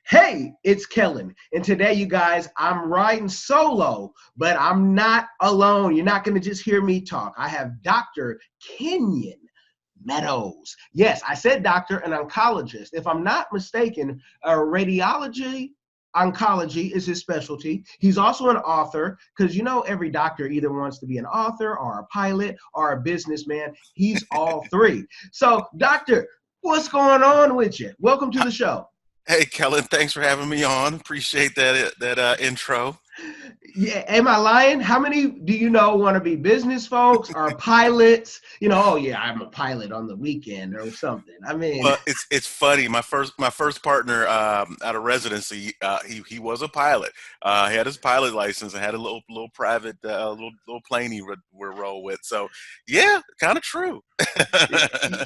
Hey, it's Kellen. And today, you guys, I'm riding solo, but I'm not alone. You're not going to just hear me talk. I have Dr. Kenyon Meadows. Yes, I said doctor, an oncologist. If I'm not mistaken, radiology oncology is his specialty. He's also an author because every doctor either wants to be an author or a pilot or a businessman. He's all three. So, doctor, what's going on with you? Welcome to the show. Hey, Kellen, thanks for having me on. Appreciate that intro. Yeah, am I lying? How many do you know want to be business folks or pilots? Oh yeah, I'm a pilot on the weekend or something. I mean, Well, it's funny. My first partner out of residency, he was a pilot. He had his pilot license and had a little private little plane he would roll with. So yeah, kind of true.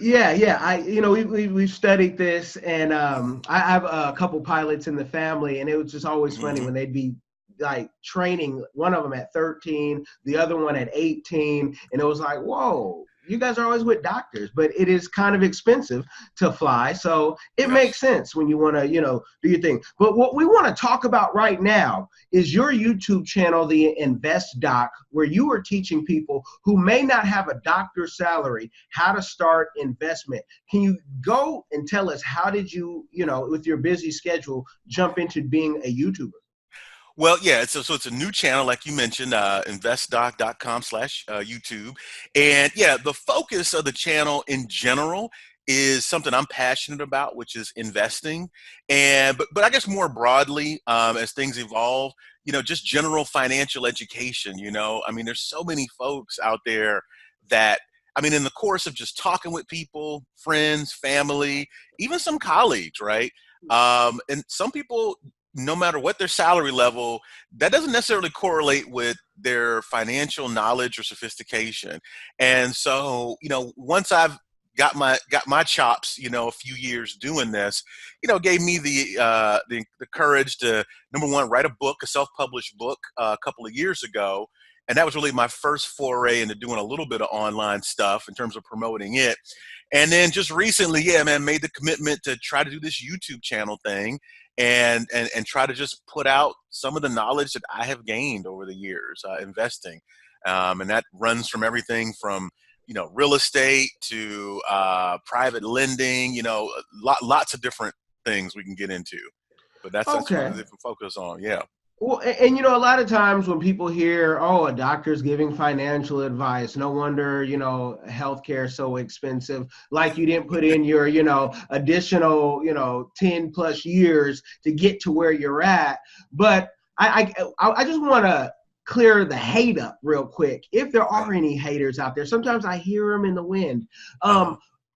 yeah. We've studied this, and I have a couple pilots in the family, and it was just always funny when they'd be like training, one of them at 13, the other one at 18, and it was like, whoa, you guys are always with doctors, but it is kind of expensive to fly, so it makes sense when you want to do your thing. But what we want to talk about right now is your YouTube channel, the Invest Doc, where you are teaching people who may not have a doctor's salary how to start investment. Can you go and tell us, how did you with your busy schedule, jump into being a YouTuber? Well, yeah, so it's a new channel, like you mentioned, investdoc.com/YouTube. And yeah, the focus of the channel in general is something I'm passionate about, which is investing. But I guess more broadly, as things evolve, just general financial education. I mean, there's so many folks out there that, I mean, in the course of just talking with people, friends, family, even some colleagues, right? And some people, no matter what their salary level, that doesn't necessarily correlate with their financial knowledge or sophistication. And so, once I've got my chops, a few years doing this, gave me the courage to, number one, write a book, a self-published book a couple of years ago. And that was really my first foray into doing a little bit of online stuff in terms of promoting it. And then just recently, made the commitment to try to do this YouTube channel thing and try to just put out some of the knowledge that I have gained over the years investing. And that runs from everything from, real estate to private lending, lots of different things we can get into. But that's what we focus on. Yeah. Well, and a lot of times when people hear, oh, a doctor's giving financial advice, no wonder, healthcare is so expensive. Like you didn't put in your, additional, 10 plus years to get to where you're at. But I just want to clear the hate up real quick. If there are any haters out there, sometimes I hear them in the wind.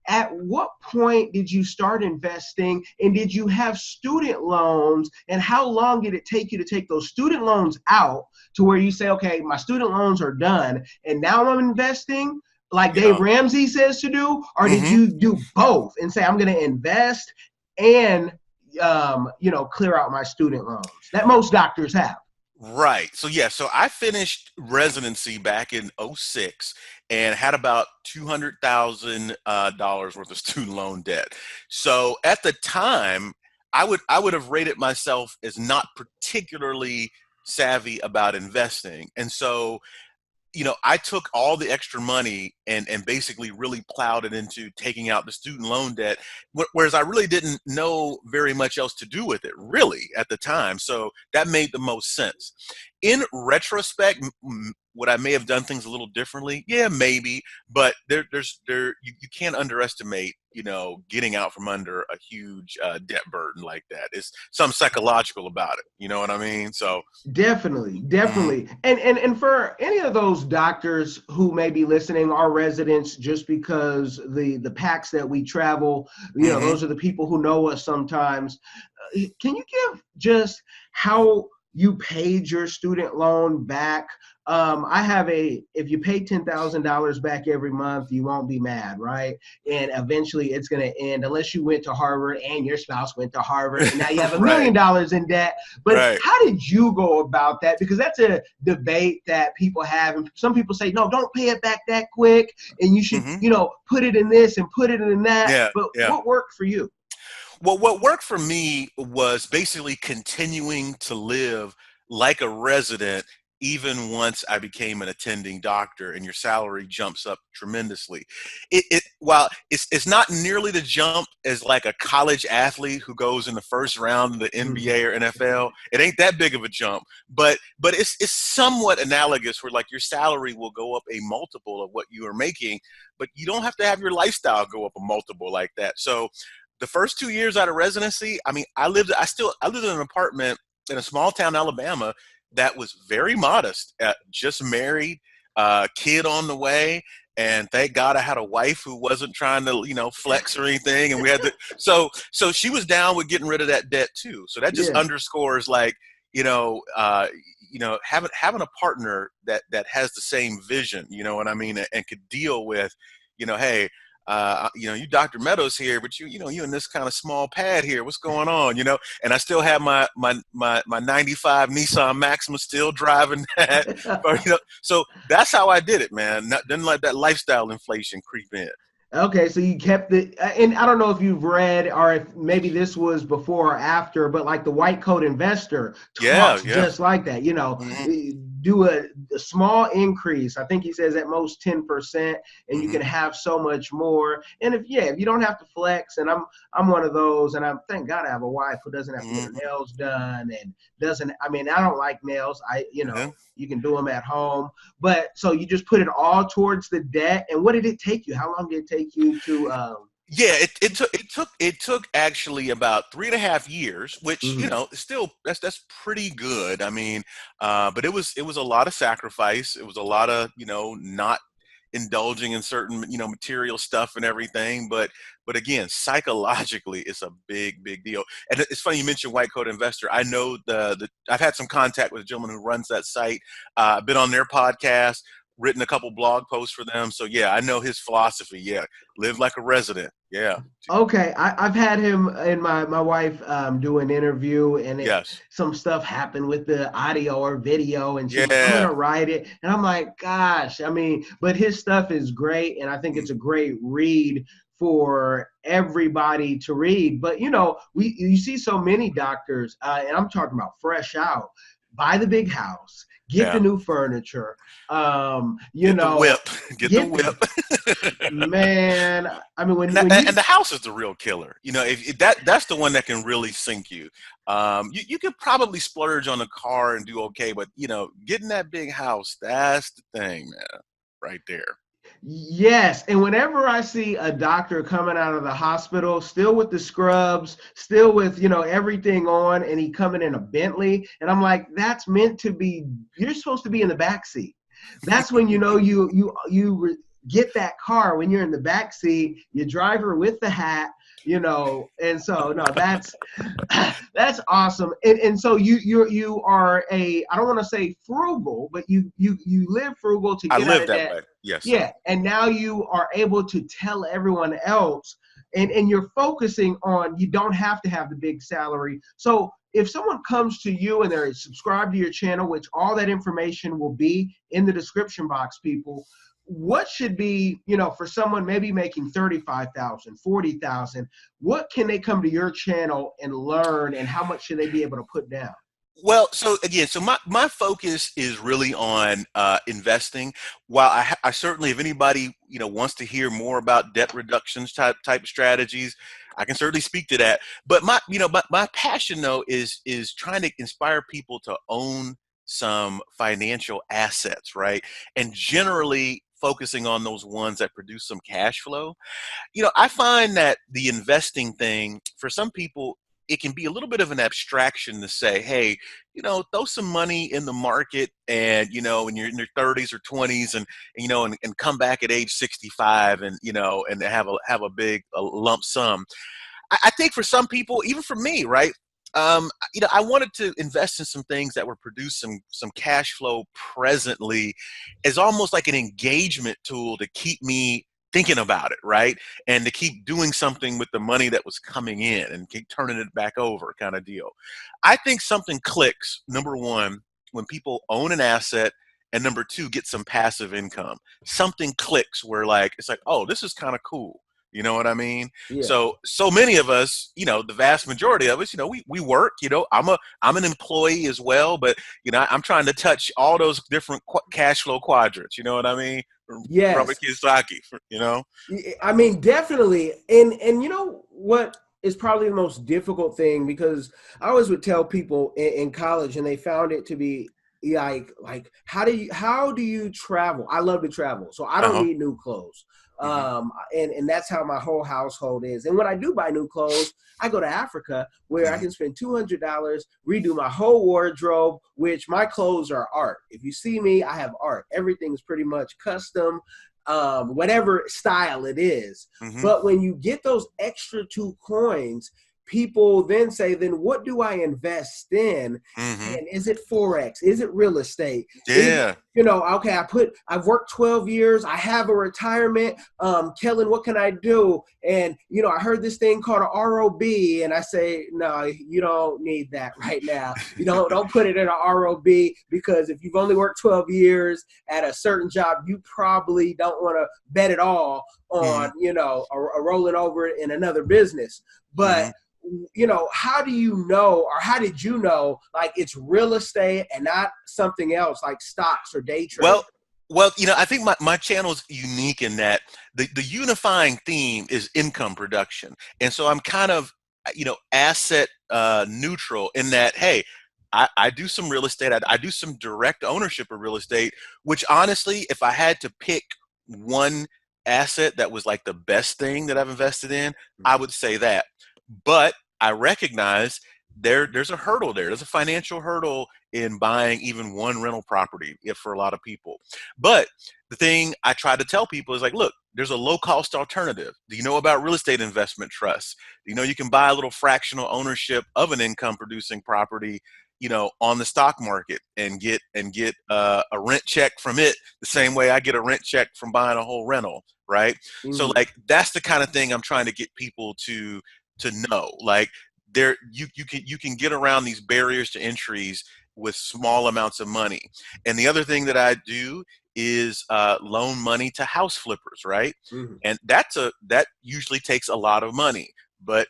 At what point did you start investing, and did you have student loans, and how long did it take you to take those student loans out to where you say, okay, my student loans are done and now I'm investing like Dave Ramsey says to do? Or did you do both and say, I'm going to invest and clear out my student loans that most doctors have? Right. So I finished residency back in 2006 and had about $200,000 worth of student loan debt. So at the time, I would have rated myself as not particularly savvy about investing. And so, I took all the extra money and basically really plowed it into taking out the student loan debt, whereas I really didn't know very much else to do with it, really, at the time. So that made the most sense. In retrospect, would I may have done things a little differently? Yeah, maybe. But you can't underestimate, getting out from under a huge debt burden like that. It's something psychological about it. You know what I mean? So definitely. And for any of those doctors who may be listening, our residents, just because the packs that we travel, those are the people who know us sometimes. Can you give just how you paid your student loan back? If you pay $10,000 back every month, you won't be mad, right? And eventually it's going to end, unless you went to Harvard and your spouse went to Harvard and now you have $1 million in debt. But how did you go about that? Because that's a debate that people have. And some people say, no, don't pay it back that quick. And you should, put it in this and put it in that. But what worked for you? Well, what worked for me was basically continuing to live like a resident even once I became an attending doctor, and your salary jumps up tremendously. While it's not nearly the jump as like a college athlete who goes in the first round of the NBA or NFL, it ain't that big of a jump, but it's somewhat analogous where like your salary will go up a multiple of what you are making, but you don't have to have your lifestyle go up a multiple like that. So the first 2 years out of residency, I mean, I lived in an apartment in a small town, Alabama, that was very modest. Just married, kid on the way, and thank God I had a wife who wasn't trying to, flex or anything. And we had so she was down with getting rid of that debt too. So that just underscores like, having a partner that has the same vision, you know what I mean, and could deal with, hey, you Dr. Meadows here, but you in this kind of small pad here. What's going on? And I still have my 95 Nissan Maxima still driving that. But, so that's how I did it, man. Didn't let that lifestyle inflation creep in. Okay, so you kept it, and I don't know if you've read or if maybe this was before or after, but like the white coat investor talks just like that, do a small increase. I think he says at most 10%, and you can have so much more. And if you don't have to flex, and I'm one of those, and thank God I have a wife who doesn't have to get her nails done and I don't like nails. You can do them at home, but so you just put it all towards the debt. And what did it take you? How long did it take you to? It took actually about 3.5 years, which still that's pretty good. I mean, but it was a lot of sacrifice. It was a lot of not indulging in certain material stuff and everything. But again, psychologically, it's a big deal. And it's funny you mentioned white coat investor. I know I've had some contact with a gentleman who runs that site. I've been on their podcast, written a couple blog posts for them. So I know his philosophy. Live like a resident. Okay, I've had him and my wife do an interview, and some stuff happened with the audio or video, and she's like, I'm gonna write it, and I'm like, gosh, but his stuff is great, and I think it's a great read for everybody to read. But you see so many doctors, and I'm talking about fresh out, buy the big house, get the new furniture, get the whip. Man, when the house is the real killer. If that's the one that can really sink you. You could probably splurge on a car and do okay, but getting that big house, that's the thing, man, right there. Yes, and whenever I see a doctor coming out of the hospital, still with the scrubs, still with everything on, and he coming in a Bentley, and I'm like, that's meant to be. You're supposed to be in the back seat. That's when you get that car when you're in the back seat. You drive her with the hat, and so no, that's awesome. And so you are I don't want to say frugal, but you live frugal to get out of that way. Yes. Yeah, and now you are able to tell everyone else, and you're focusing on, you don't have to have the big salary. So if someone comes to you and they're subscribed to your channel, which all that information will be in the description box, people, what should be, for someone maybe making 35,000, 40,000, what can they come to your channel and learn, and how much should they be able to put down? Well, so again, my focus is really on investing. While I certainly, if anybody wants to hear more about debt reductions type strategies, I can certainly speak to that. But my passion though is trying to inspire people to own some financial assets, right? And generally focusing on those ones that produce some cash flow. I find that the investing thing for some people, it can be a little bit of an abstraction to say, hey, throw some money in the market and, when you're in your 30s or 20s and come back at age 65 and, and have a big lump sum. I think for some people, even for me, right? I wanted to invest in some things that would produce some cash flow presently, as almost like an engagement tool to keep me thinking about it, right? And to keep doing something with the money that was coming in and keep turning it back over, kind of deal. I think something clicks, number one, when people own an asset, and number two, get some passive income. Something clicks where it's like, oh, this is kind of cool. You know what I mean? Yeah. So many of us, the vast majority of us, we work. I'm an employee as well, but I'm trying to touch all those different cash flow quadrants. You know what I mean? Robert Yes. Kiyosaki. I mean, definitely. And you know what is probably the most difficult thing, because I always would tell people in college, and they found it to be like how do you travel? I love to travel, so I don't Uh-huh. need new clothes. Hmm. And that's how my whole household is. And when I do buy new clothes, I go to Africa, where I Hmm. can spend $200, redo my whole wardrobe, which my clothes are art. If you see me, I have art. Everything's pretty much custom, whatever style it is. Hmm. But when you get those extra 2 coins, people then say, then what do I invest in? Hmm. And is it Forex? Is it real estate? Is it, Yeah. okay, I've worked 12 years. I have a retirement. Kellen, what can I do? And, I heard this thing called a ROB. And I say, no, you don't need that right now. Don't put it in a ROB, because if you've only worked 12 years at a certain job, you probably don't want to bet it all Hmm. on, a rolling over in another business. But Hmm. how do you know, or how did you know, like, it's real estate and not something else like stocks or day trading? Well, I think my channel is unique in that the unifying theme is income production, and so I'm kind of asset neutral in that. Hey, I do some real estate. I do some direct ownership of real estate, which honestly, if I had to pick one asset that was like the best thing that I've invested in, I would say that. But I recognize there's a hurdle there. There's a financial hurdle in buying even one rental property, if for a lot of people. But the thing I try to tell people is like, look, there's a low cost alternative. Do you know about real estate investment trusts? Do you know you can buy a little fractional ownership of an income producing property, on the stock market, and get a rent check from it the same way I get a rent check from buying a whole rental, right? So Mm-hmm. like that's the kind of thing I'm trying to get people to know. Like there you can get around these barriers to entries with small amounts of money. And the other thing that I do is loan money to house flippers, right? Mm-hmm. And that usually takes a lot of money. But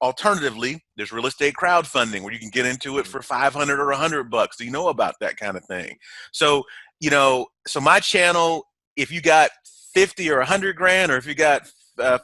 alternatively, there's real estate crowdfunding where you can get into it for 500 or $100. Do you know about that kind of thing? So so my channel, if you got 50 or 100 grand, or if you got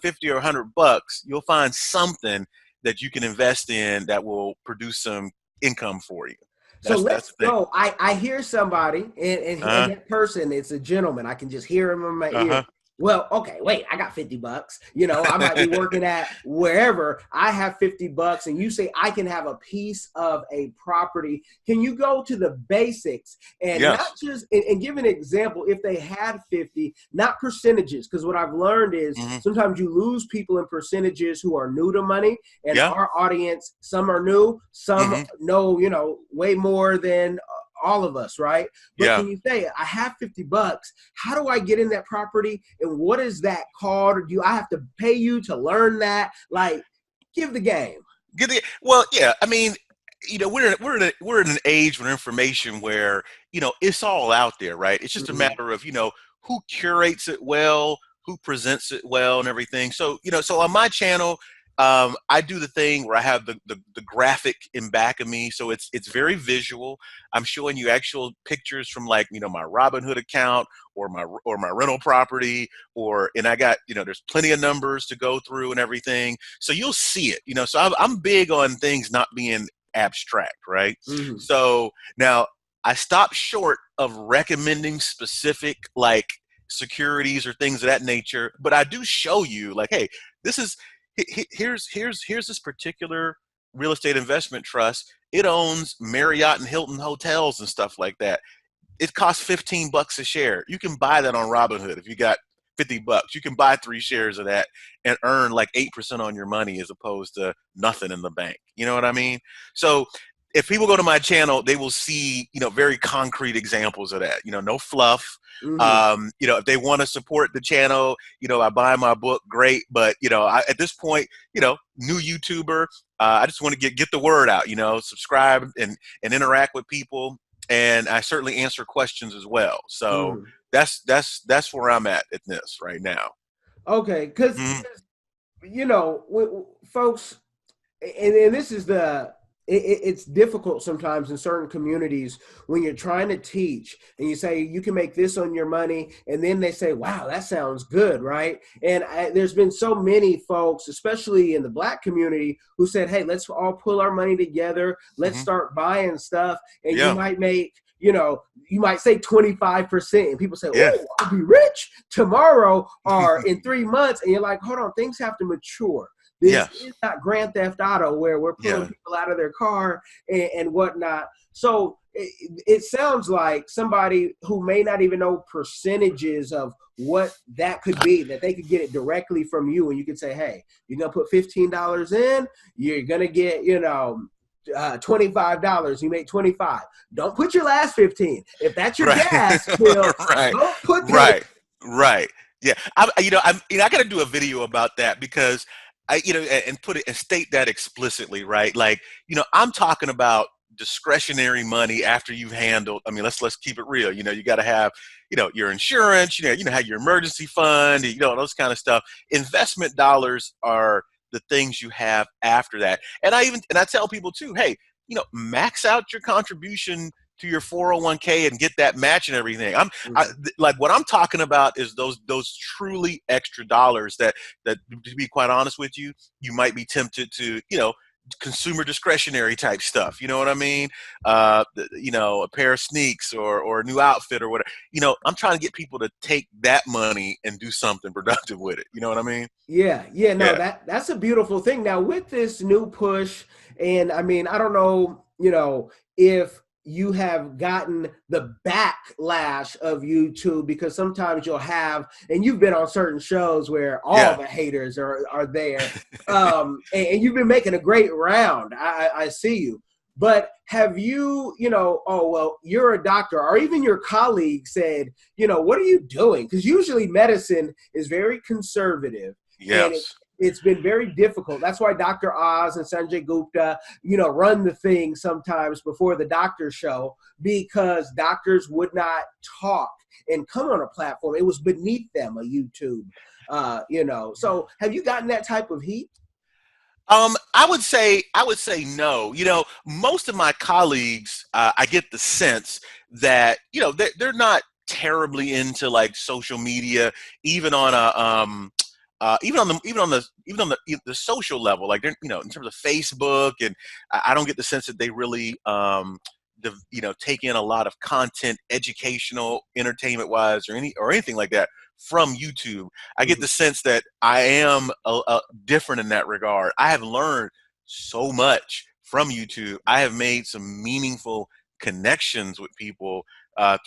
50 or $100, you'll find something that you can invest in that will produce some income for you. So That's let's the thing. go. I hear somebody, and Uh-huh. that person, it's a gentleman. I can just hear him in my ear. Uh-huh. Well, okay, wait, I got $50. I might be working at wherever. I have $50, and you say I can have a piece of a property. Can you go to the basics and not Yes. just and give an example? If they had 50, not percentages, because what I've learned is Hmm. sometimes you lose people in percentages who are new to money. And Yeah. our audience, some are new, some Hmm. know, way more than all of us, right? But Yeah. can you say, I have $50, how do I get in that property, and what is that called? Or do I have to pay you to learn that? Like, give the game. Well, yeah. I mean, we're in an age with information where it's all out there, right? It's just a Mm-hmm. matter of who curates it well, who presents it well, and everything. So so on my channel, I do the thing where I have the graphic in back of me, so it's very visual. I'm showing you actual pictures from like my Robinhood account, or my rental property, and I got there's plenty of numbers to go through and everything, so you'll see it. So I'm big on things not being abstract, right? Mm-hmm. So now I stop short of recommending specific like securities or things of that nature, but I do show you like, hey, this is here's this particular real estate investment trust. It owns Marriott and Hilton hotels and stuff like that. It costs $15 a share. You can buy that on Robinhood if you got $50. You can buy 3 shares of that and earn like 8% on your money as opposed to nothing in the bank. You know what I mean? So if people go to my channel, they will see, very concrete examples of that. No fluff. Mm-hmm. If they want to support the channel, I buy my book, great. But at this point, new YouTuber, I just want to get the word out. Subscribe and interact with people, and I certainly answer questions as well. So Mm-hmm. that's where I'm at this right now. Okay, because Mm-hmm. folks, and this is it's difficult sometimes in certain communities when you're trying to teach and you say you can make this on your money, and then they say, wow, that sounds good, right? And there's been so many folks, especially in the Black community, who said, hey, let's all pull our money together, let's Mm-hmm. start buying stuff, and you Yeah. might make, you might say 25%, and people say, Yeah. oh, I'll be rich tomorrow or in 3 months, and you're like, hold on, things have to mature. This Yes. is not Grand Theft Auto where we're pulling Yeah. people out of their car and whatnot. So it sounds like somebody who may not even know percentages of what that could be, that they could get it directly from you, and you could say, hey, you're going to put $15 in, you're going to get, $25. You make 25. Don't put your last 15. If that's your Right. gas bill, Right. don't put that. Right. Right. Yeah. I got to do a video about that because and put it and state that explicitly, right? Like, I'm talking about discretionary money after you've handled. I mean, let's keep it real. You got to have, your insurance. Have your emergency fund. Those kind of stuff. Investment dollars are the things you have after that. And I tell people too, hey, max out your contribution to your 401k and get that match and everything. Like what I'm talking about is those truly extra dollars that to be quite honest with you, you might be tempted to, consumer discretionary type stuff. You know what I mean? A pair of sneaks or a new outfit or whatever. I'm trying to get people to take that money and do something productive with it. You know what I mean? Yeah, no, Yeah. that's a beautiful thing. Now with this new push, and I mean, I don't know, if you have gotten the backlash of YouTube, because sometimes you'll have, and you've been on certain shows where all Yeah. the haters are there, and you've been making a great round. I see you. But have you, oh, well, you're a doctor, or even your colleague said, what are you doing? Because usually medicine is very conservative. And Yes. it's been very difficult. That's why Dr. Oz and Sanjay Gupta, run the thing sometimes before the doctor show, because doctors would not talk and come on a platform. It was beneath them, a YouTube, So have you gotten that type of heat? I would say no. Most of my colleagues, I get the sense that they're not terribly into like social media, even on a even on the social level, like they're in terms of Facebook, and I don't get the sense that they really take in a lot of content, educational, entertainment wise, or anything like that from YouTube. I get Mhm. the sense that I am different in that regard. I have learned so much from YouTube. I have made some meaningful connections with people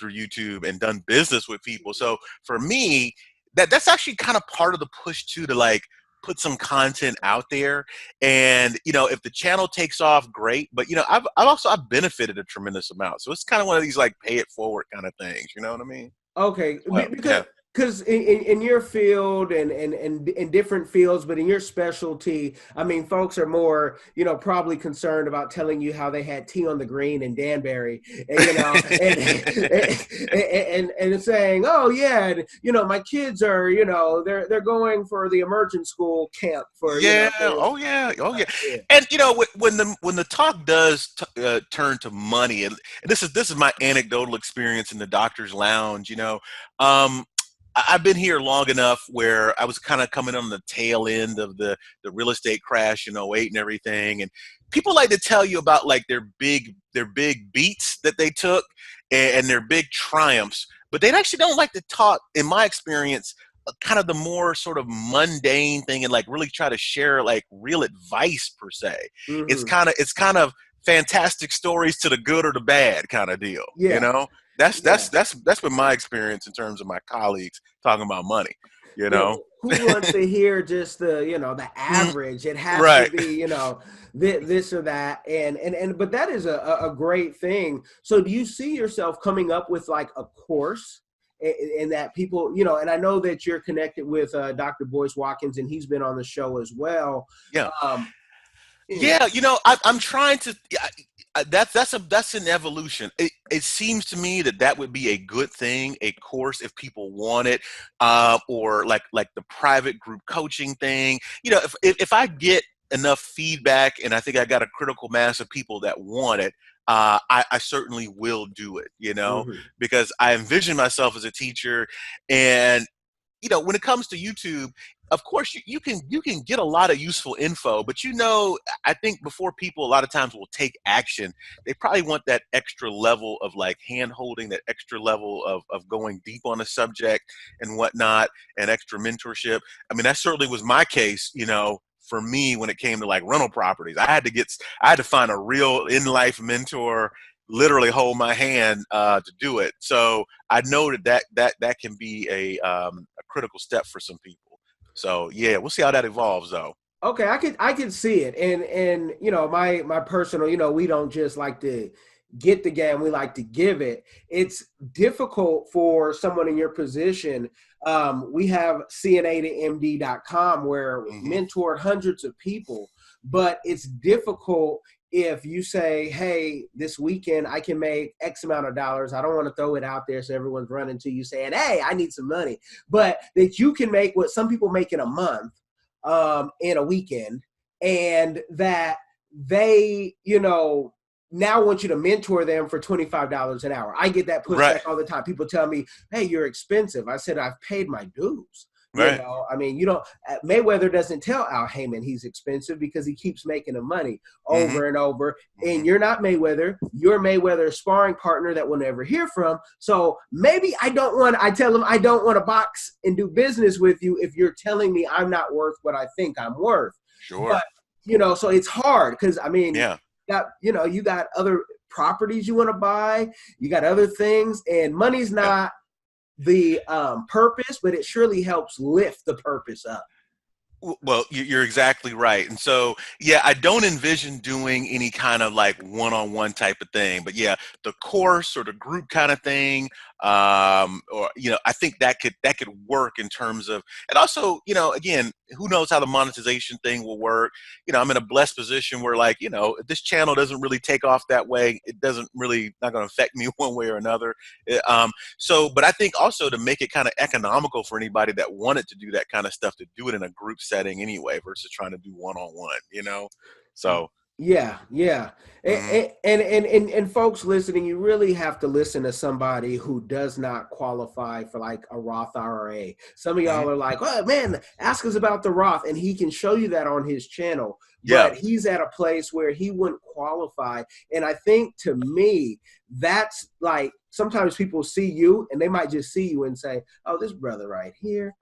through YouTube and done business with people. So for me, that's actually kind of part of the push too, to like put some content out there. And if the channel takes off, great. But I've benefited a tremendous amount. So it's kind of one of these like pay it forward kind of things. You know what I mean? Okay, Yeah. because in your field and in different fields, but in your specialty, I mean, folks are more, probably concerned about telling you how they had tea on the green in Danbury, and and saying, oh yeah, and, my kids are, they're going for the emergent school camp for, Yeah. for Oh yeah. Oh yeah. yeah. And when the talk does turn to money, and this is my anecdotal experience in the doctor's lounge. I've been here long enough where I was kind of coming on the tail end of the real estate crash in '08 and everything. And people like to tell you about like their big beats that they took, and their big triumphs, but they actually don't like to talk, in my experience, kind of the more sort of mundane thing, and like really try to share like real advice per se. It's Hmm. kind of fantastic stories to the good or the bad kind of deal. Yeah. That's Yeah. that's that's that's been my experience in terms of my colleagues talking about money. You Yeah, know, who wants to hear just the Mm, average? It has to right? be, this or that, and but that is a great thing. So, do you see yourself coming up with like a course, and that people, and I know that you're connected with Dr. Boyce Watkins, and he's been on the show as well. Yeah. Um, Yeah, I'm trying to. That's an evolution. It seems to me that would be a good thing, a course if people want it, or like the private group coaching thing. If I get enough feedback and I think I got a critical mass of people that want it, I certainly will do it. Mm-hmm. Because I envision myself as a teacher, and when it comes to YouTube, of course you can get a lot of useful info, but I think before people a lot of times will take action, they probably want that extra level of like hand holding, that extra level of going deep on a subject and whatnot, and extra mentorship. I mean, that certainly was my case, for me when it came to like rental properties. I had to find a real in life mentor, literally hold my hand to do it. So I know that can be a critical step for some people. So yeah, we'll see how that evolves though. Okay, I can see it, and my personal, we don't just like to get the game, we like to give it. It's difficult for someone in your position. We have CNA to MD.com where mentored hundreds of people, but it's difficult if you say, hey, this weekend I can make X amount of dollars. I don't want to throw it out there so everyone's running to you saying, hey, I need some money, but that you can make what some people make in a month, in a weekend, and that they, now want you to mentor them for $25 an hour. I get that pushback Right. all the time. People tell me, hey, you're expensive. I said, I've paid my dues. Right. I mean, Mayweather doesn't tell Al Heyman he's expensive because he keeps making the money over and over. And you're not Mayweather. You're Mayweather's sparring partner that we'll never hear from. So maybe I tell him I don't want to box and do business with you if you're telling me I'm not worth what I think I'm worth. Sure. But, so it's hard because, I mean, yeah. you got other properties you want to buy. You got other things, and money's not the purpose, but it surely helps lift the purpose up. Well, you're exactly right. And so, yeah, I don't envision doing any kind of like one-on-one type of thing, but yeah, the course or the group kind of thing, or, I think that could work in terms of, and also, again, who knows how the monetization thing will work. I'm in a blessed position where like, if this channel doesn't really take off that way, it doesn't really, not going to affect me one way or another. But I think also to make it kind of economical for anybody that wanted to do that kind of stuff, to do it in a group setting anyway, versus trying to do one-on-one, so. Yeah. And folks listening, you really have to listen to somebody who does not qualify for like a Roth IRA. Some of y'all are like, oh man, ask us about the Roth, and he can show you that on his channel. But he's at a place where he wouldn't qualify. And I think, to me, that's like, sometimes people see you and they might just see you and say, oh, this brother right here.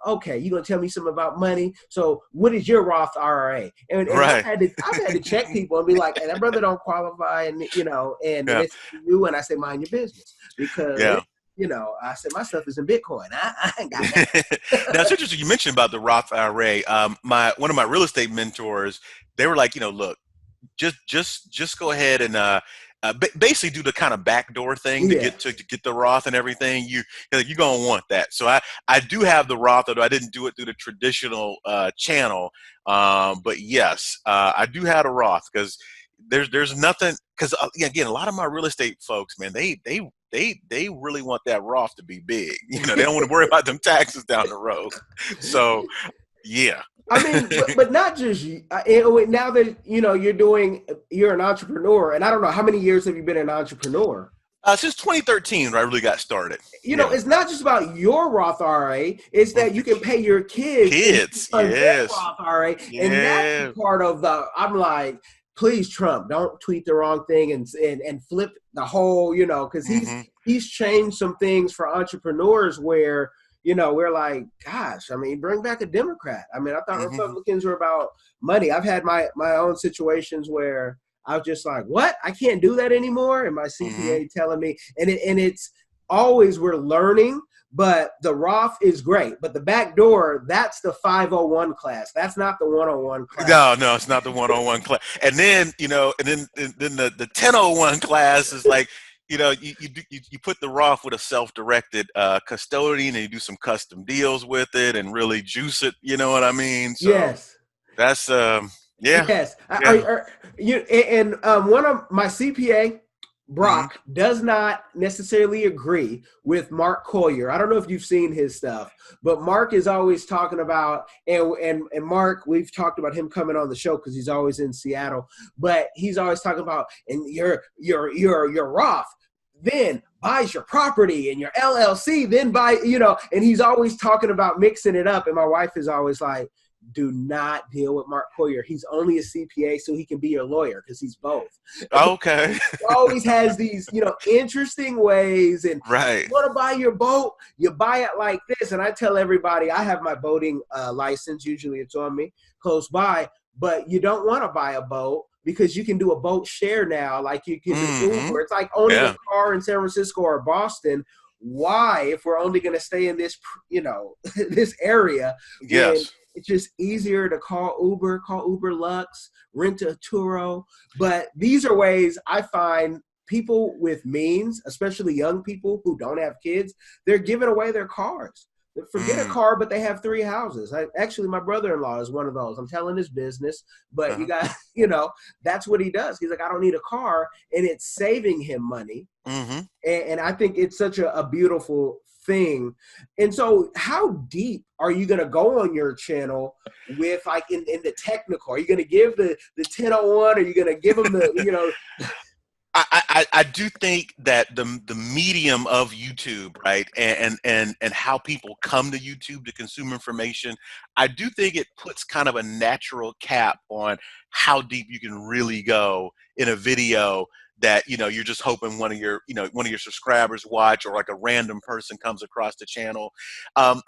Okay, you're gonna tell me something about money. So what is your Roth IRA? And Right. I've had to check people and be like, hey, that brother don't qualify, and it's you, and I say, mind your business, because I said my stuff is in Bitcoin. I ain't got that. Now it's interesting you mentioned about the Roth IRA. One of my real estate mentors, they were like, look, just go ahead and basically do the kind of backdoor thing to get the Roth and everything. You're gonna want that. So I do have the Roth, although I didn't do it through the traditional channel. But yes, I do have a Roth because there's nothing, because again, a lot of my real estate folks, man, they really want that Roth to be big. They don't want to worry about them taxes down the road. So yeah. I mean, but not just you. Now that you're an entrepreneur, and I don't know, how many years have you been an entrepreneur? Since 2013, when I really got started. It's not just about your Roth IRA; it's that you can pay your kids yes, Roth IRA, and that's part of the. I'm like, please, Trump, don't tweet the wrong thing and flip the whole, because he's changed some things for entrepreneurs where. We're like, gosh, I mean, bring back a Democrat. I mean, I thought Republicans were about money. I've had my own situations where I was just like, what? I can't do that anymore. And my CPA telling me, and it's always, we're learning, but the Roth is great. But the back door, that's the 501 class. That's not the 101 class. No, it's not the 101 class. And then, then the 1001 class is like, you put the Roth with a self-directed custodian, and you do some custom deals with it and really juice it. You know what I mean? So yes. That's Yeah. Yes. Yeah. One of my CPA, Hmm. Brock, does not necessarily agree with Mark Collier. I don't know if you've seen his stuff, but Mark is always talking about, and Mark, we've talked about him coming on the show because he's always in Seattle, but he's always talking about, and your Roth then buys your property and your LLC, then buy, and he's always talking about mixing it up. And my wife is always like, do not deal with Mark Collier. He's only a CPA, so he can be your lawyer because he's both. Okay. He always has these, interesting ways. And Right. you want to buy your boat, you buy it like this. And I tell everybody, I have my boating license. Usually it's on me close by, but you don't want to buy a boat because you can do a boat share now, like you can do Uber. It's like owning a car in San Francisco or Boston. Why, if we're only going to stay in this, this area, when Yes. it's just easier to call Uber Lux, rent a Turo. But these are ways I find people with means, especially young people who don't have kids, they're giving away their cars. Forget a car, but they have 3 houses. Actually, my brother-in-law is one of those. I'm telling his business, but you got, that's what he does. He's like, I don't need a car, and it's saving him money. And I think it's such a beautiful thing. And so how deep are you going to go on your channel with, like, in the technical? Are you going to give the 1001? Are you going to give them the, I do think that the medium of YouTube, right, and how people come to YouTube to consume information, I do think it puts kind of a natural cap on how deep you can really go in a video that you're just hoping one of your subscribers watch, or like a random person comes across the channel. I'm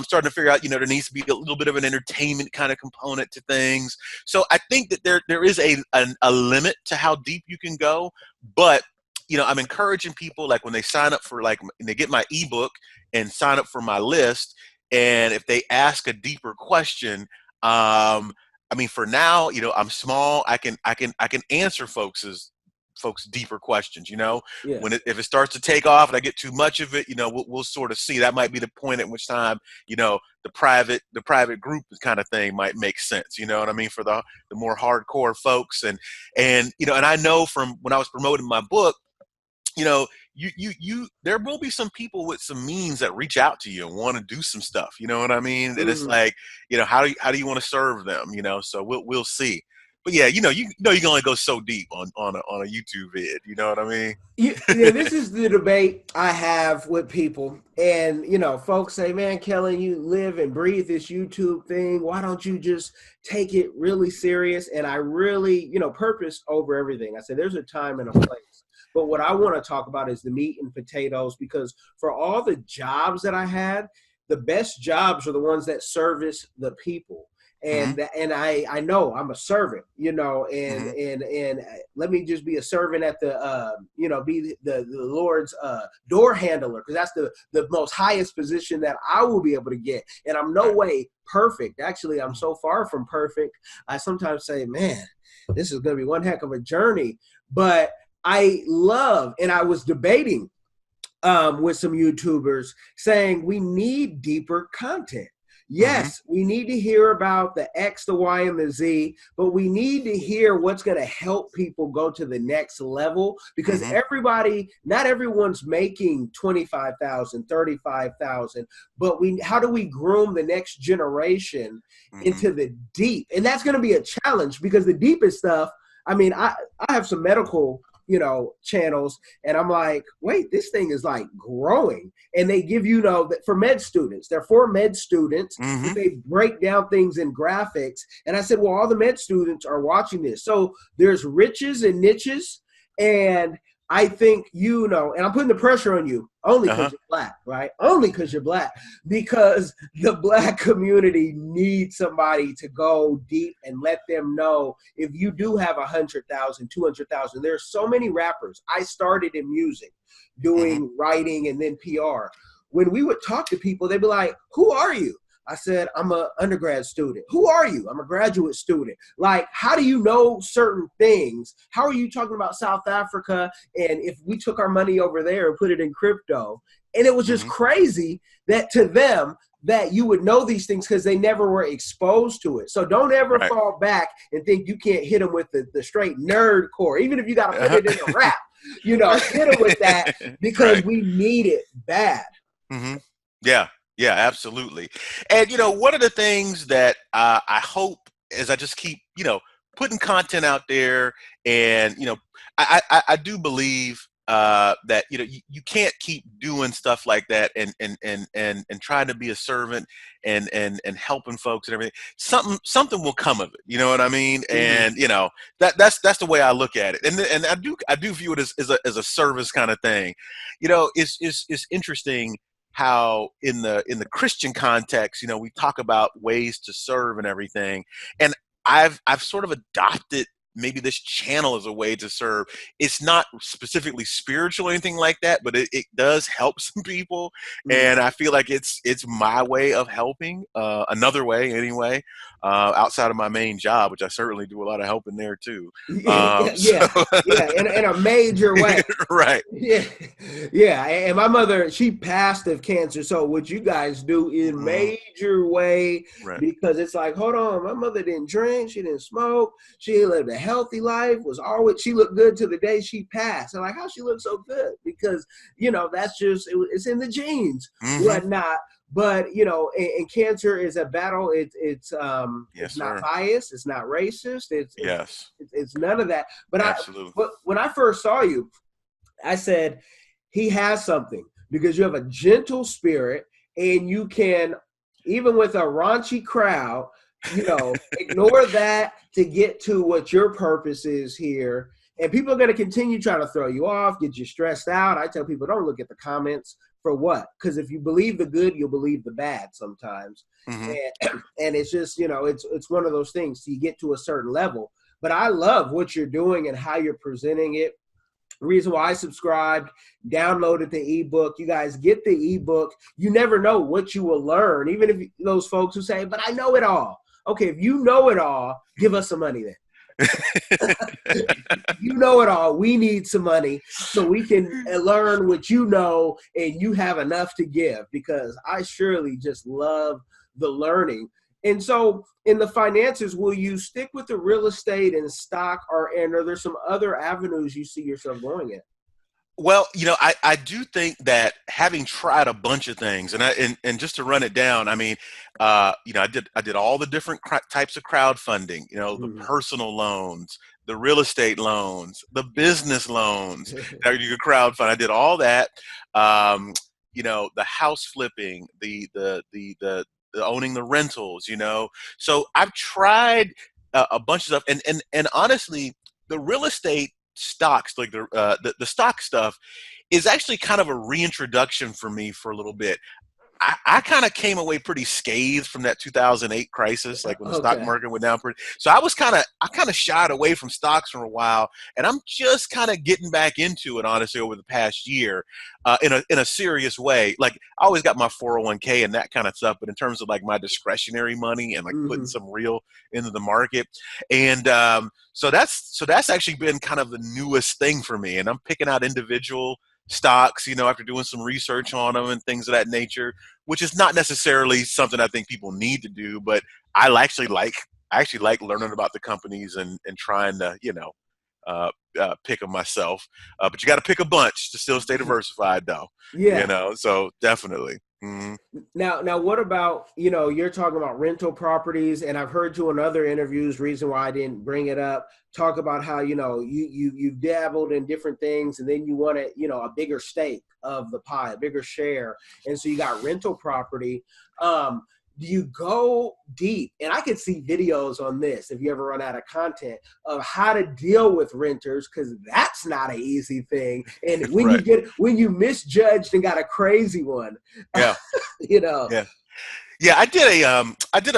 starting to figure out there needs to be a little bit of an entertainment kind of component to things. So I think that there is a limit to how deep you can go, but I'm encouraging people, like, when they sign up for, like, they get my ebook and sign up for my list, and if they ask a deeper question, for now, I'm small. I can answer folks' deeper questions. yeah. If it starts to take off and I get too much of it, we'll sort of see. That might be the point at which time the private group kind of thing might make sense. You know what I mean? For the more hardcore folks, and I know from when I was promoting my book, you there will be some people with some means that reach out to you and want to do some stuff. You know what I mean? And it's like, how do you want to serve them? So we'll see. But yeah, you can only go so deep on a YouTube vid. You know what I mean? This is the debate I have with people. And, folks say, man, Kellen, you live and breathe this YouTube thing. Why don't you just take it really serious? And I really, purpose over everything. I said, there's a time and a place. But what I want to talk about is the meat and potatoes, because for all the jobs that I had, the best jobs are the ones that service the people. And I know I'm a servant, and let me just be a servant at the, be the Lord's door handler, because that's the most highest position that I will be able to get. And I'm no way perfect. Actually, I'm so far from perfect. I sometimes say, man, this is going to be one heck of a journey. But I love, and I was debating with some YouTubers saying we need deeper content. Yes, we need to hear about the X, the Y, and the Z, but we need to hear what's going to help people go to the next level, because not everyone's making 25,000, 35,000, but how do we groom the next generation into the deep? And that's going to be a challenge, because the deepest stuff, I have some medical channels, and I'm like, wait, this thing is like growing. And they give that for med students, they're for med students, but they break down things in graphics. And I said, well, all the med students are watching this. So there's riches and niches. And I think, and I'm putting the pressure on you only because you're Black, right? Only because you're Black, because the Black community needs somebody to go deep and let them know, if you do have 100,000, 200,000, there's so many rappers. I started in music, doing writing and then PR. When we would talk to people, they'd be like, who are you? I said, I'm an undergrad student. Who are you? I'm a graduate student. Like, how do you know certain things? How are you talking about South Africa? And if we took our money over there and put it in crypto? And it was just crazy that to them, that you would know these things because they never were exposed to it. So don't ever fall back and think you can't hit them with the straight nerd core, even if you got to put it in a rap. You know, hit them with that because we need it bad. Mm-hmm. Yeah, absolutely. And, you know, one of the things that I hope as I just keep, you know, putting content out there, and, you know, I do believe that, you know, you can't keep doing stuff like that and trying to be a servant and helping folks and everything. Something will come of it. You know what I mean? Mm-hmm. And, you know, that's the way I look at it. And I do view it as a service kind of thing. You know, it's interesting how in the Christian context, you know, we talk about ways to serve and everything. And I've sort of adopted maybe this channel as a way to serve. It's not specifically spiritual or anything like that, but it does help some people. And I feel like it's my way of helping, another way anyway, outside of my main job, which I certainly do a lot of helping there too. In a major way. Right. Yeah. And my mother, she passed of cancer. So what you guys do in major way, because it's like, hold on, my mother didn't drink, she didn't smoke, she lived a healthy life, she looked good to the day she passed. And like, how she looked so good? Because, you know, that's just, it's in the genes, whatnot. But, you know, and cancer is a battle. It's not biased. It's not racist. It's none of that. But but when I first saw you, I said, he has something, because you have a gentle spirit, and you can, even with a raunchy crowd, you know, ignore that to get to what your purpose is here. And people are going to continue trying to throw you off, get you stressed out. I tell people, don't look at the comments. For what? Because if you believe the good, you'll believe the bad sometimes. And it's just, you know, it's one of those things. So you get to a certain level. But I love what you're doing and how you're presenting it. The reason why I subscribed, downloaded the ebook. You guys get the ebook. You never know what you will learn, even if those folks who say, but I know it all. Okay, if you know it all, give us some money then. You know it all. We need some money so we can learn what you know, and you have enough to give, because I surely just love the learning. And so in the finances, will you stick with the real estate and stock, and are there some other avenues you see yourself going in? Well, you know, I do think that having tried a bunch of things, and just to run it down, I mean, you know, I did all the different types of crowdfunding, you know, the personal loans, the real estate loans, the business loans that you could crowdfund. I did all that. You know, the house flipping, the owning the rentals, you know. So I've tried a bunch of stuff, and honestly, the real estate stocks, like the stock stuff, is actually kind of a reintroduction for me for a little bit. I kind of came away pretty scathed from that 2008 crisis, like when the stock market went down pretty. So I kind of shied away from stocks for a while, and I'm just kind of getting back into it, honestly, over the past year, in a serious way. Like, I always got my 401k and that kind of stuff, but in terms of like my discretionary money and like putting some real into the market, and so that's actually been kind of the newest thing for me, and I'm picking out individual stocks, you know, after doing some research on them and things of that nature, which is not necessarily something I think people need to do, but I actually like learning about the companies and trying to, you know, pick them myself. But you got to pick a bunch to still stay diversified, though. Yeah. You know, so definitely. Now, what about, you know, you're talking about rental properties, and I've heard you in other interviews, reason why I didn't bring it up, talk about how, you know, you've dabbled in different things, and then you want it, you know, a bigger stake of the pie, a bigger share. And so you got rental property. Do you go deep? And I could see videos on this, if you ever run out of content, of how to deal with renters, because that's not an easy thing. And when when you misjudged and got a crazy one, you know. Yeah, I did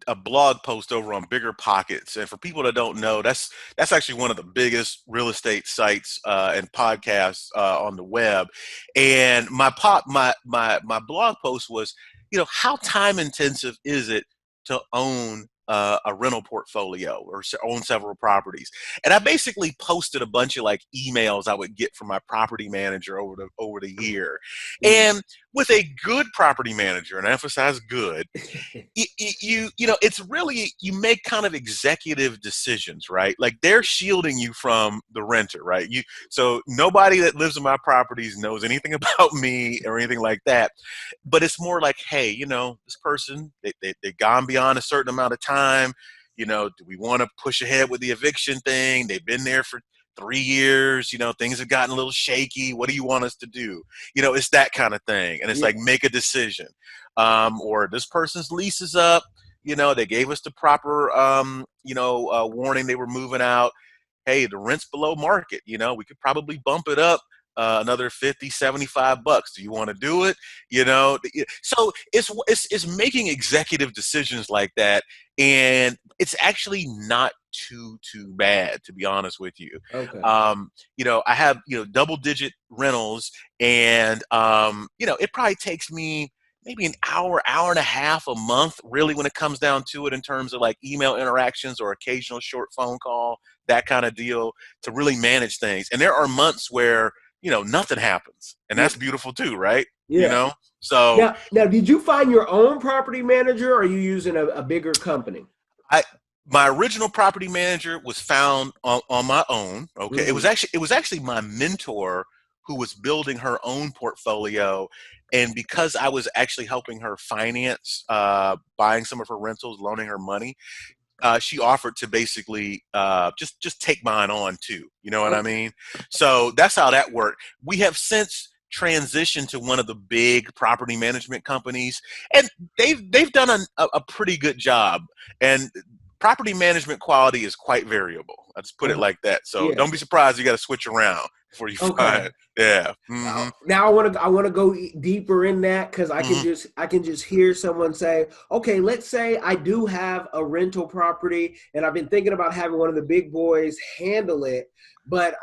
a blog post over on Bigger Pockets, and for people that don't know, that's actually one of the biggest real estate sites and podcasts on the web. And my blog post was, you know, how time intensive is it to own a rental portfolio or own several properties? And I basically posted a bunch of like emails I would get from my property manager over the year. And with a good property manager, and I emphasize good, it's really, you make kind of executive decisions, right? Like they're shielding you from the renter, right? So nobody that lives in my properties knows anything about me or anything like that. But it's more like, hey, this person, they've gone beyond a certain amount of time. Do we want to push ahead with the eviction thing? They've been there for 3 years, things have gotten a little shaky. What do you want us to do? It's that kind of thing. And it's like, make a decision. Or this person's lease is up, they gave us the proper, warning they were moving out. Hey, the rent's below market. We could probably bump it up another 50, $75. Do you want to do it? So it's making executive decisions like that. And it's actually not too bad, to be honest with you. Okay. I have, double digit rentals, and, it probably takes me maybe an hour and a half a month, really, when it comes down to it, in terms of like email interactions or occasional short phone call, that kind of deal, to really manage things. And there are months where, nothing happens, and that's beautiful too, right? Yeah. So now, did you find your own property manager, or are you using a bigger company? My original property manager was found on my own. Okay. Mm-hmm. It was actually my mentor who was building her own portfolio. And because I was actually helping her finance, buying some of her rentals, loaning her money, she offered to basically just take mine on too. You know what I mean? So that's how that worked. We have since transitioned to one of the big property management companies, and they've done a pretty good job. And property management quality is quite variable. I'll just put it like that. So don't be surprised you got to switch around before you find. Yeah. Mm-hmm. Now I want to go deeper in that, because I can just hear someone say, okay, let's say I do have a rental property and I've been thinking about having one of the big boys handle it, but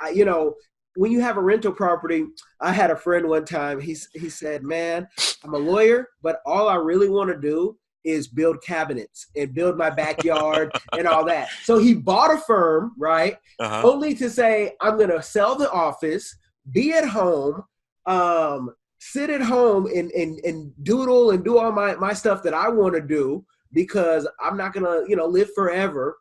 when you have a rental property, I had a friend one time, he said, man, I'm a lawyer, but all I really want to do is build cabinets and build my backyard and all that. So he bought a firm, right? Only to say, I'm going to sell the office, be at home, sit at home and doodle and do all my stuff that I want to do, because I'm not going to, live forever.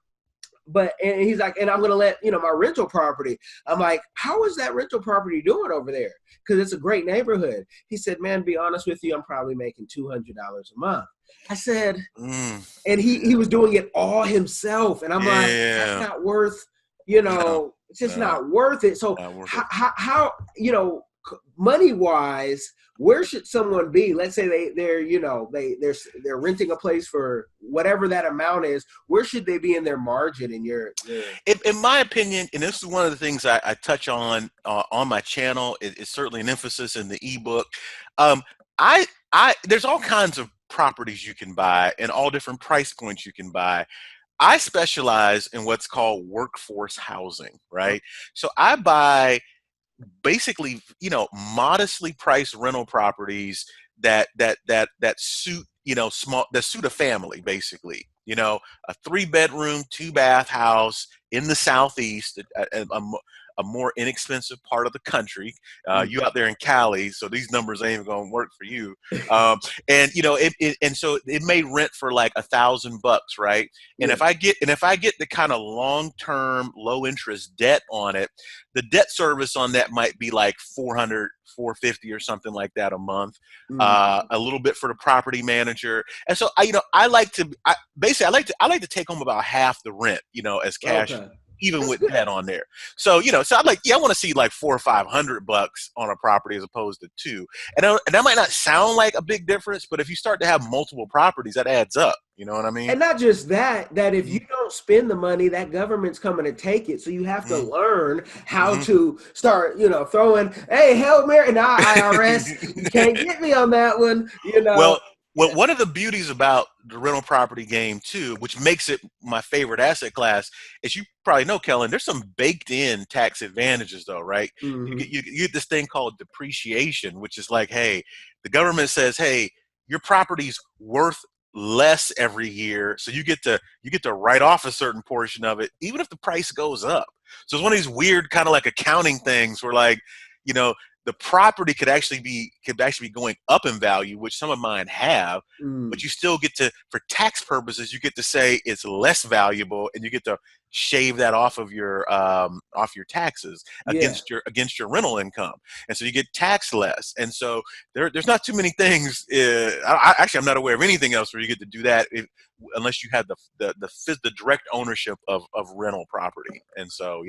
And he's like, and I'm going to let, my rental property. I'm like, how is that rental property doing over there? Because it's a great neighborhood. He said, man, be honest with you, I'm probably making $200 a month. I said, and he was doing it all himself. And I'm like, that's not worth, it's just not worth it. So how money wise, where should someone be? Let's say they're renting a place for whatever that amount is. Where should they be in their margin? In my opinion, and this is one of the things I touch on my channel. It's certainly an emphasis in the ebook. There's all kinds of properties you can buy and all different price points you can buy. I specialize in what's called workforce housing, right? So I buy basically, modestly priced rental properties that suit, that suit a family, basically. A 3-bedroom, 2-bath house in the Southeast, a more inexpensive part of the country. You out there in Cali, so these numbers ain't even gonna work for you. And so it may rent for like $1,000, right? And if I get the kind of long-term, low-interest debt on it, the debt service on that might be like $400, $450 or something like that a month. A little bit for the property manager, and so I like to take home about half the rent, as cash. Okay. Even that's with good. Debt on there. So, so I'm like, I want to see like $400 or $500 on a property as opposed to two. And that might not sound like a big difference, but if you start to have multiple properties, that adds up. You know what I mean? And not just that if you don't spend the money, that government's coming to take it. So you have to learn how to start, throwing, hey, Hail Mary, nah, IRS, you can't get me on that one, Well, one of the beauties about the rental property game too, which makes it my favorite asset class, is you probably know, Kellen, there's some baked in tax advantages though, right? You get this thing called depreciation, which is like, hey, the government says, hey, your property's worth less every year, so you get to write off a certain portion of it, even if the price goes up. So it's one of these weird kind of like accounting things where like, the property could actually be going up in value, which some of mine have, but you still get to, for tax purposes, you get to say it's less valuable, and you get to shave that off of your taxes against your rental income, and so you get taxed less. And so there's not too many things. I'm not aware of anything else where you get to do that unless you have the direct ownership of rental property. And so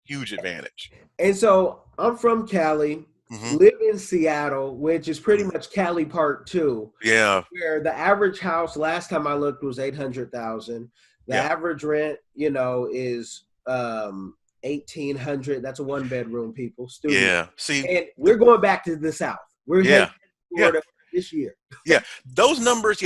huge advantage. And so I'm from Cali, live in Seattle, which is pretty much Cali Part 2. Yeah. Where the average house last time I looked was $800,000. The average rent, is $1,800. That's a 1-bedroom, people. Student. Yeah. See, and we're going back to the South. We're heading to Florida this year. Those numbers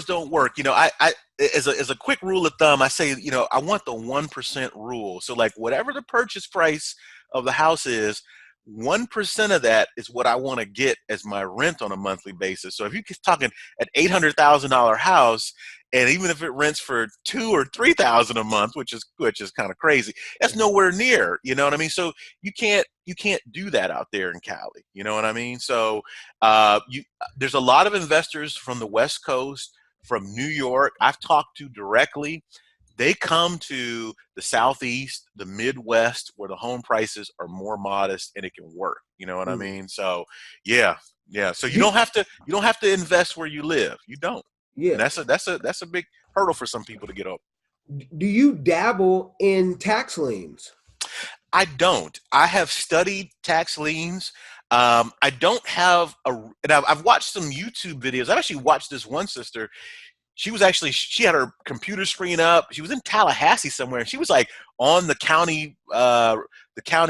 don't work. I as a quick rule of thumb, I say, I want the 1% rule. So like whatever the purchase price of the house is, 1% of that is what I want to get as my rent on a monthly basis. So if you're talking an $800,000 house, and even if it rents for $2,000 or $3,000 a month, which is kind of crazy, that's nowhere near. You know what I mean? So you can't do that out there in Cali. You know what I mean? So there's a lot of investors from the West Coast, from New York, I've talked to directly. They come to the Southeast, the Midwest, where the home prices are more modest and it can work. You know what I mean? So yeah. So you don't have to invest where you live. You don't. Yeah. And that's a big hurdle for some people to get over. Do you dabble in tax liens? I don't. I have studied tax liens. I don't have and I've watched some YouTube videos. I've actually watched this one sister. She had her computer screen up. She was in Tallahassee somewhere, and she was like on the county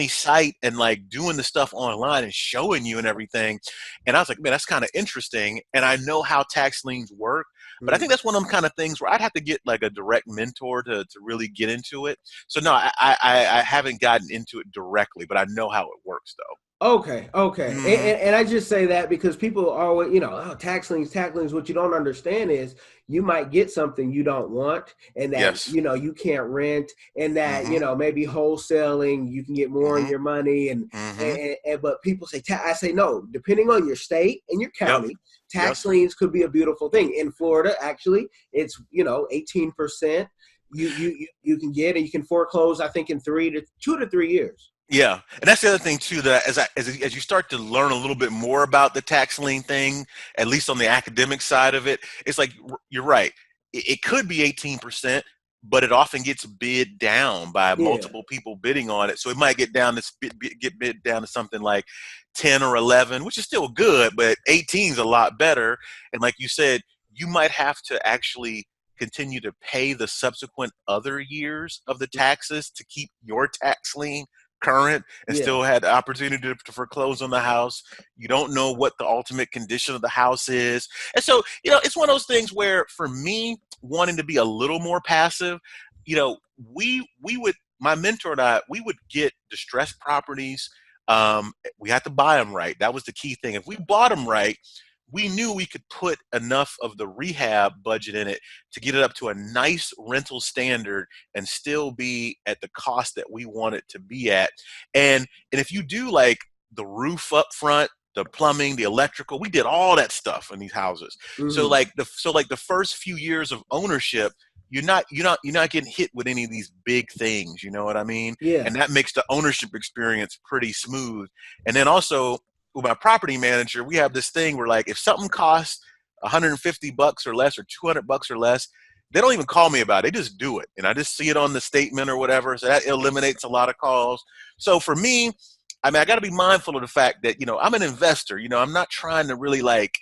site and like doing the stuff online and showing you and everything. And I was like, man, that's kind of interesting. And I know how tax liens work, but I think that's one of them kind of things where I'd have to get like a direct mentor to really get into it. So no, I haven't gotten into it directly, but I know how it works though. Okay. And I just say that because people always, tax liens. What you don't understand is you might get something you don't want, and that, you can't rent, and that, maybe wholesaling, you can get more on your money. And but people say, I say, no, depending on your state and your county, tax liens could be a beautiful thing. In Florida, actually, it's, 18%. You can get, and you can foreclose, I think, in 2 to 3 years. Yeah, and that's the other thing too. That as you start to learn a little bit more about the tax lien thing, at least on the academic side of it, it's like you're right. It could be 18%, but it often gets bid down by multiple people bidding on it. So it might get bid down to something like 10 or 11, which is still good, but 18 is a lot better. And like you said, you might have to actually continue to pay the subsequent other years of the taxes to keep your tax lien current and still had the opportunity to foreclose on the house. You don't know what the ultimate condition of the house is. And so, it's one of those things where for me, wanting to be a little more passive, we would, my mentor and I, we would get distressed properties. We had to buy them right. That was the key thing. If we bought them right, we knew we could put enough of the rehab budget in it to get it up to a nice rental standard and still be at the cost that we want it to be at. And if you do like the roof up front, the plumbing, the electrical, we did all that stuff in these houses. So like the first few years of ownership, you're not getting hit with any of these big things. You know what I mean? Yeah. And that makes the ownership experience pretty smooth. And then also, with my property manager, we have this thing where like if something costs $150 or less or $200 or less, they don't even call me about it. They just do it. And I just see it on the statement or whatever. So that eliminates a lot of calls. So for me, I got to be mindful of the fact that, I'm an investor. I'm not trying to really like,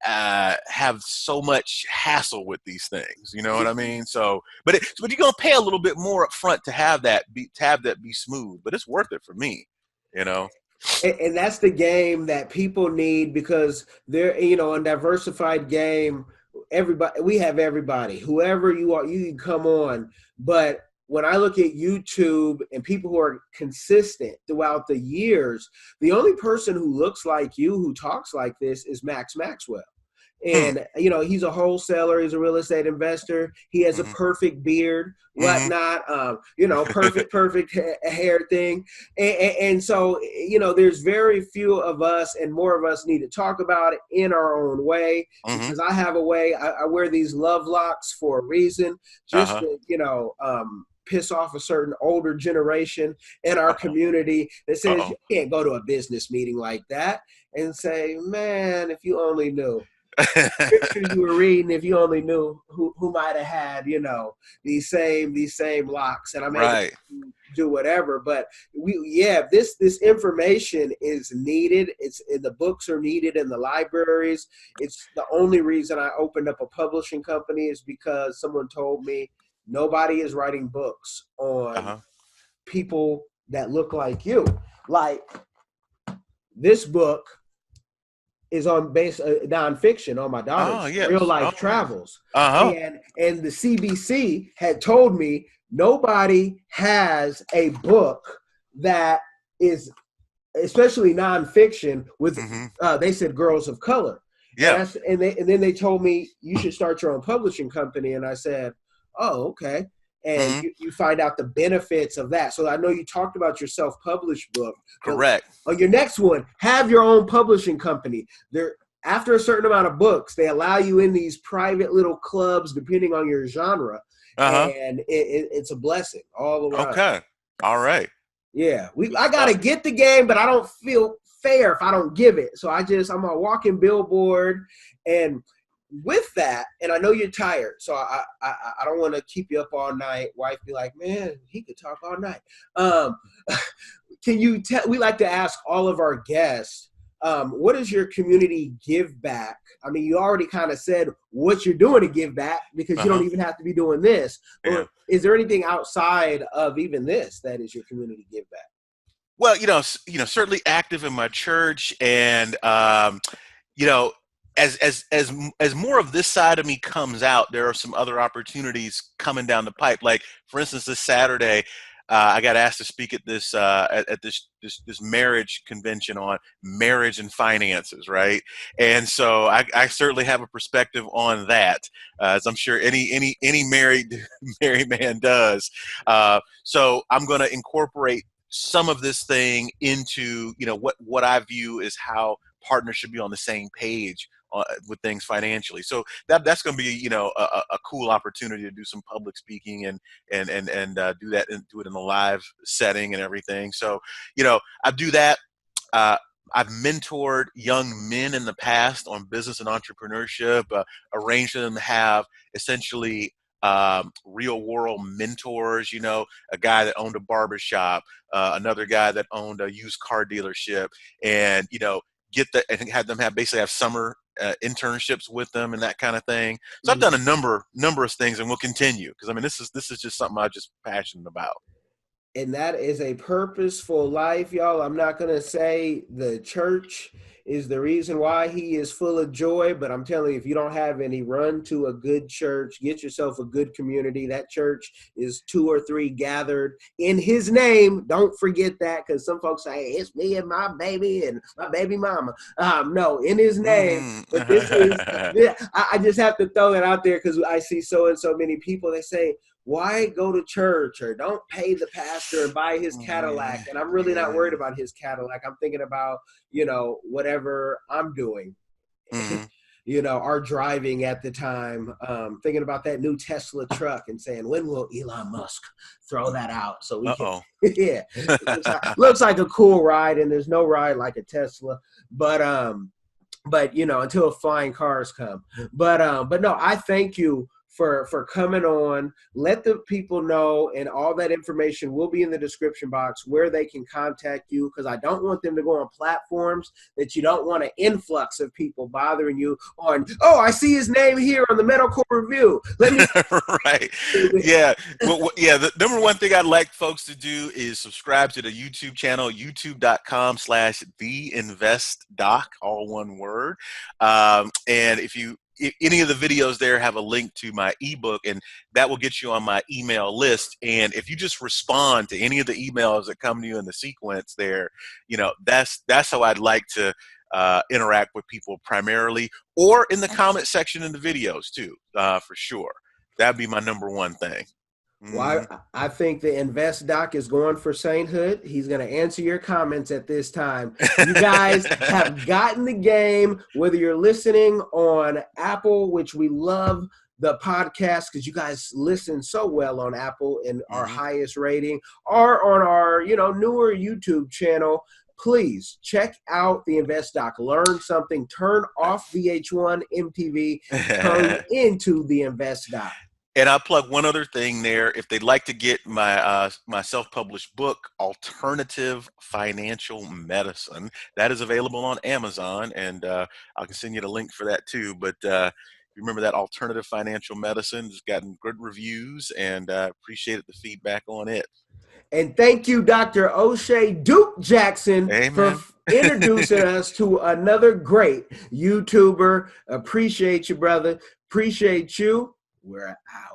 have so much hassle with these things. You know what I mean? So, but you're going to pay a little bit more up front to have that be smooth, but it's worth it for me, And that's the game that people need, because they're, a diversified game. We have everybody, whoever you are, you can come on. But when I look at YouTube and people who are consistent throughout the years, the only person who looks like you, who talks like this, is Max Maxwell. And, he's a wholesaler. He's a real estate investor. He has a perfect beard, whatnot, perfect hair thing. And so, there's very few of us, and more of us need to talk about it in our own way, because I have a way. I wear these love locks for a reason, just to, piss off a certain older generation in our community that says you can't go to a business meeting like that and say, man, if you only knew scriptures you were reading, if you only knew who might have had, these same locks, and I'm able to do whatever. But this information is needed. The books are needed in the libraries. It's the only reason I opened up a publishing company is because someone told me nobody is writing books on people that look like you. Like, this book is on base nonfiction on my daughter's real life travels. And the CBC had told me nobody has a book that is especially nonfiction with they said girls of color. Yeah. And then they told me you should start your own publishing company. And I said, oh, okay. And you find out the benefits of that. So I know you talked about your self-published book. Correct. On your next one, have your own publishing company. After a certain amount of books, they allow you in these private little clubs, depending on your genre. And it's a blessing all around. Okay. All right. Yeah. I got to get the game, but I don't feel fair if I don't give it. So I'm a walking billboard. And with that, and I know you're tired, so I don't want to keep you up all night. Wife be like, man, he could talk all night. Can you we like to ask all of our guests, what is your community give back? I mean, you already kind of said what you're doing to give back, because you don't even have to be doing this. Or is there anything outside of even this that is your community give back? Well, certainly active in my church, and as more of this side of me comes out, there are some other opportunities coming down the pipe. Like, for instance, this Saturday, I got asked to speak at this this marriage convention on marriage and finances, right? And so I certainly have a perspective on that, as I'm sure any married man does. So I'm going to incorporate some of this thing into what I view as how partners should be on the same page with things financially. So that's going to be a cool opportunity to do some public speaking and do that and do it in a live setting and everything. So I do that. I've mentored young men in the past on business and entrepreneurship, arranged for them to have essentially real world mentors, a guy that owned a barbershop, another guy that owned a used car dealership, and and have them have summer internships with them and that kind of thing. So I've done a number of things, and we'll continue, because I mean this is just something I'm just passionate about. And that is a purposeful life, y'all. I'm not going to say the church is the reason why he is full of joy, but I'm telling you, if you don't have any, run to a good church, get yourself a good community. That church is 2 or 3 gathered in his name. Don't forget that, because some folks say, it's me and my baby and my baby mama. No, in his name. But this is, I just have to throw that out there, because I see so many people, they say, why go to church, or don't pay the pastor and buy his Cadillac? And I'm really not worried about his Cadillac. I'm thinking about, whatever I'm doing, or driving at the time, thinking about that new Tesla truck and saying, when will Elon Musk throw that out? So we can, looks like a cool ride, and there's no ride like a Tesla, but until flying cars come. But no, I thank you for coming on. Let the people know, and all that information will be in the description box where they can contact you, because I don't want them to go on platforms that you don't want an influx of people bothering you on, I see his name here on the Medical Review. Let me right. Yeah. Well, the number one thing I'd like folks to do is subscribe to the YouTube channel, youtube.com/theinvestdoc, all one word. And if any of the videos there have a link to my ebook, and that will get you on my email list. And if you just respond to any of the emails that come to you in the sequence there, that's how I'd like to interact with people primarily, or in the comment section in the videos too, for sure. That'd be my number one thing. Well, I think the Invest Doc is going for sainthood. He's going to answer your comments at this time. You guys have gotten the game, whether you're listening on Apple, which we love the podcast because you guys listen so well on Apple and our highest rating, or on our, newer YouTube channel. Please check out the Invest Doc. Learn something. Turn off VH1, MTV. Turn into the Invest Doc. And I'll plug one other thing there. If they'd like to get my my self-published book, Alternative Financial Medicine, that is available on Amazon, and I can send you the link for that too. But remember that Alternative Financial Medicine has gotten good reviews, and appreciated the feedback on it. And thank you, Dr. O'Shea Duke Jackson, Amen. for introducing us to another great YouTuber. Appreciate you, brother. Appreciate you. We're out.